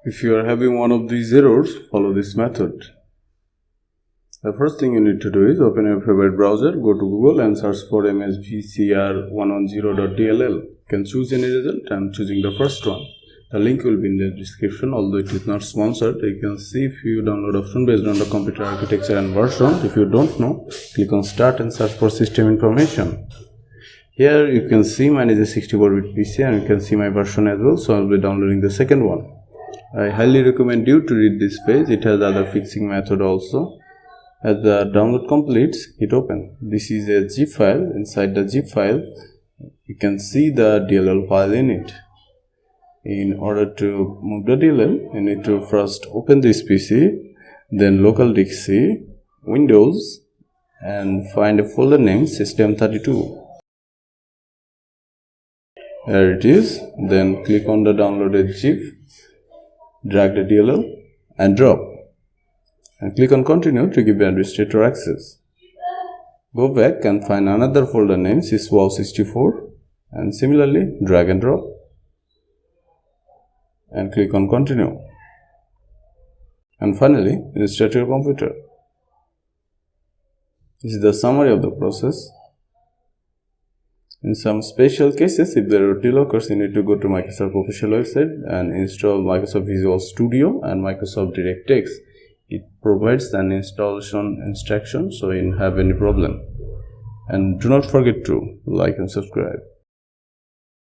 If you are having one of these errors, follow this method. The first thing you need to do is open your favorite browser, go to Google and search for MSVCR110.dll. You can choose any result. I am choosing the first one. The link will be in the description, although it is not sponsored. You can see few download options based on the computer architecture and version. If you don't know, click on start and search for system information. Here you can see mine is a 64-bit PC and you can see my version as well, so I will be downloading the second one. I highly recommend you to read this page. It has other fixing method also. As the download completes, hit open. This is a zip file. Inside the zip file, you can see the DLL file in it. In order to move the DLL, you need to first open this PC, then local disk C, Windows, and find a folder named System32. Here it is. Then click on the downloaded zip, drag the DLL, and drop. And click on continue to give administrator access. Go back and find another folder named syswow64 and similarly drag and drop. And click on continue. And finally restart your computer. This is the summary of the process. In some special cases, if there are delays, you need to go to Microsoft official website and install Microsoft Visual Studio and Microsoft DirectX. It provides an installation instruction, so you don't have any problem. And do not forget to like and subscribe.